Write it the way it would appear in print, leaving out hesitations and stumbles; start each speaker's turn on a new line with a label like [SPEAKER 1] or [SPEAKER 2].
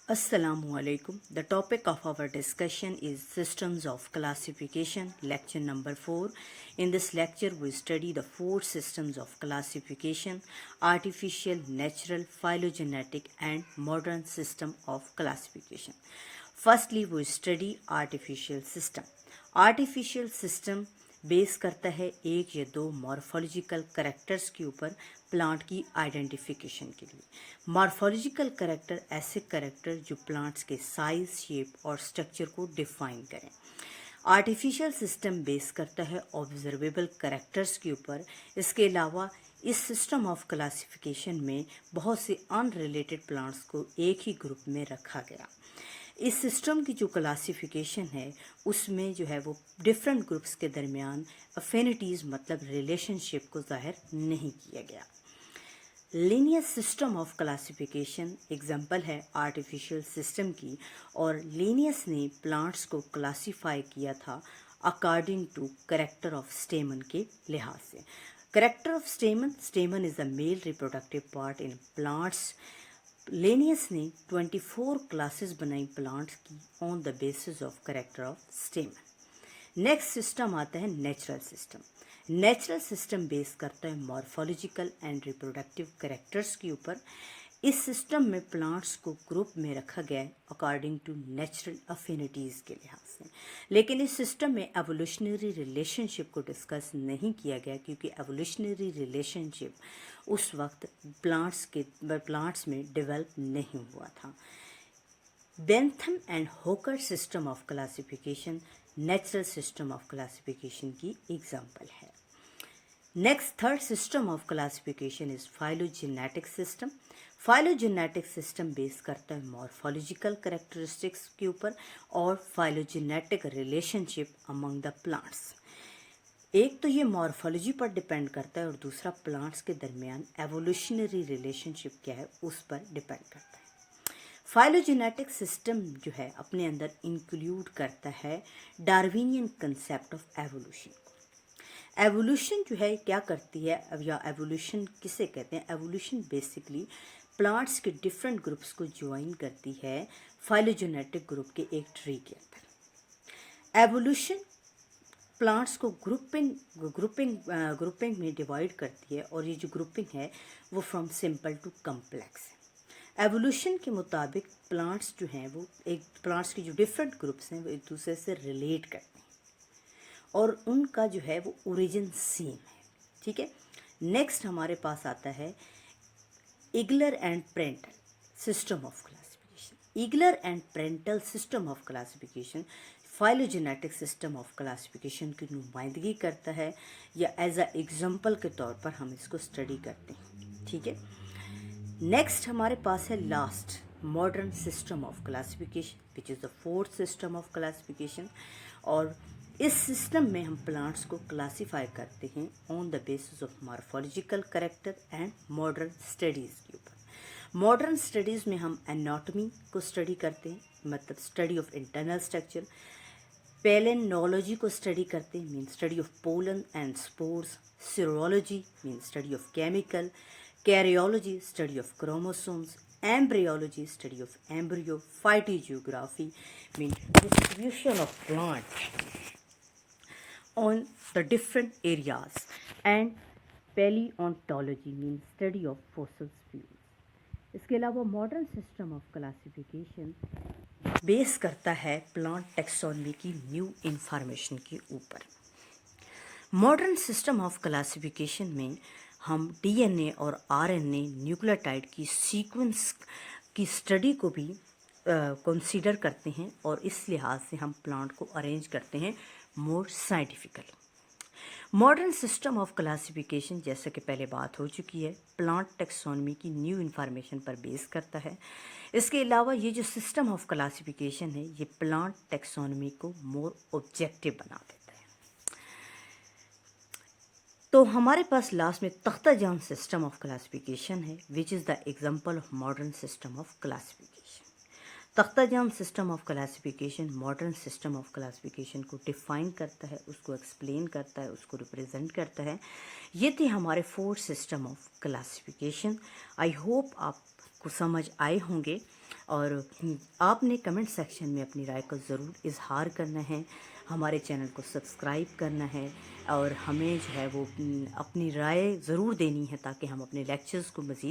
[SPEAKER 1] Assalamualaikum. The topic of our discussion is Systems of Classification, lecture number 4. In this lecture, we study the 4 systems of classification: artificial, natural, phylogenetic, and modern system of classification. Firstly, we study artificial system. Artificial system base करता है एक या दो morphological characters के ऊपर plant की identification के लिए। मॉर्फोलॉजिकल करेक्टर ऐसे करेक्टर जो प्लांट्स के साइज, शेप और स्ट्रक्चर को डिफाइन करें। आर्टिफिशियल सिस्टम बेस करता है ऑब्जर्वेबल करेक्टर्स के ऊपर। इसके अलावा इस सिस्टम ऑफ क्लासिफिकेशन में बहुत से अनरिलेटेड प्लांट्स को एक ही ग्रुप में रखा गया। इस सिस्टम की जो क्लासिफिकेशन है उसमें जो है वो डिफरेंट ग्रुप्स के दरमियान अफिनिटीज़ मतलब रिलेशनशिप को जाहिर नहीं किया गया। Linear system of classification example है आर्टिफिशियल सिस्टम की, और लीनियस ने प्लांट्स को क्लासिफाई किया था according to character of stamen के लिहाज से। Character of stamen is the male reproductive part in plants. Linnaeus ने 24 क्लासेस बनाई प्लांट्स की on the basis of character of stamen. Next system आता है natural system. Natural system base करता है मॉर्फोलॉजिकल एंड रिप्रोडक्टिव करेक्टर्स के ऊपर। इस सिस्टम में प्लांट्स को ग्रुप में रखा गया है अकॉर्डिंग टू नेचुरल अफिनिटीज़ के लिहाज से, लेकिन इस सिस्टम में एवोल्यूशनरी रिलेशनशिप को डिस्कस नहीं किया गया क्योंकि एवोल्यूशनरी रिलेशनशिप उस वक्त प्लांट्स में डेवलप नहीं हुआ था। बेंथम एंड होकर system of classification natural system of classification की एग्जाम्पल है। Next third system of classification is phylogenetic system. Phylogenetic system base करता है मॉर्फोलॉजिकल कैरेक्टरिस्टिक्स के ऊपर और phylogenetic relationship among the plants. एक तो ये मॉर्फोलॉजी पर डिपेंड करता है और दूसरा प्लांट्स के दरमियान एवोल्यूशनरी रिलेशनशिप क्या है उस पर डिपेंड करता है। फाइलोजेनेटिक सिस्टम जो है अपने अंदर इंक्लूड करता है Darwinian concept of evolution. Evolution जो है क्या करती है, या एवोल्यूशन किसे कहते हैं? एवोल्यूशन बेसिकली प्लांट्स के डिफरेंट ग्रुप्स को ज्वाइन करती है फाइलोजेनेटिक ग्रुप के एक ट्री के अंदर। एवोल्यूशन प्लांट्स को ग्रुपिंग में डिवाइड करती है और ये जो ग्रुपिंग है वो फ्रॉम सिंपल टू कम्प्लेक्स है। एवोल्यूशन के मुताबिक प्लांट्स जो हैं वो प्लांट्स के जो डिफरेंट ग्रुप्स हैं वो एक दूसरे से रिलेट करते हैं और उनका जो है वो ओरिजिन सेम है। ठीक है। नेक्स्ट हमारे पास आता है Engler and Prantl system of classification. Engler and Prantl system of classification phylogenetic system of classification की नुमाइंदगी करता है, या एज अ एग्जाम्पल के तौर पर हम इसको स्टडी करते हैं। ठीक है। नेक्स्ट हमारे पास है last modern system of classification which is the fourth system of classification, और इस सिस्टम में हम प्लांट्स को क्लासिफाई करते हैं on the basis of morphological character and modern studies के ऊपर। मॉडर्न स्टडीज़ में हम एनाटॉमी को स्टडी करते हैं, मतलब स्टडी ऑफ इंटरनल स्ट्रक्चर। पैलेनोलॉजी को स्टडी करते हैं, mean study of pollen and spores. Serology mean study of chemical. Karyology study of chromosomes. Embryology study of embryo. Phytogeography mean distribution of plants on the different areas, and paleontology means study of fossil fuels. इसके अलावा modern system of classification base करता है plant taxonomy की new information के ऊपर। Modern system of classification में हम DNA और आरएनए न्यूक्लियोटाइड की सीक्वेंस की स्टडी को भी कंसीडर करते हैं और इस लिहाज से हम प्लांट को अरेंज करते हैं more scientifically. Modern system of classification जैसे कि पहले बात हो चुकी है प्लांट टेक्सोनमी की न्यू इन्फॉर्मेशन पर बेस करता है। इसके अलावा ये जो सिस्टम ऑफ क्लासिफिकेशन है ये प्लांट टेक्सोनमी को मोर ऑब्जेक्टिव बना देता है। तो हमारे पास लास्ट में तख्ताजान सिस्टम ऑफ क्लासिफिकेशन है which is the example of modern system of classification. Takhtajan system of classification modern system of classification को डिफ़ाइन करता है, उसको एक्सप्लेन करता है, उसको रिप्रेजेंट करता है। ये थे हमारे 4 system of classification. I hope आपको समझ आए होंगे। और आपने कमेंट सेक्शन में अपनी राय को ज़रूर इजहार करना है, हमारे चैनल को सब्सक्राइब करना है और हमें जो है वो अपनी राय ज़रूर देनी है ताकि हम अपने लेक्चर्स को मज़ीद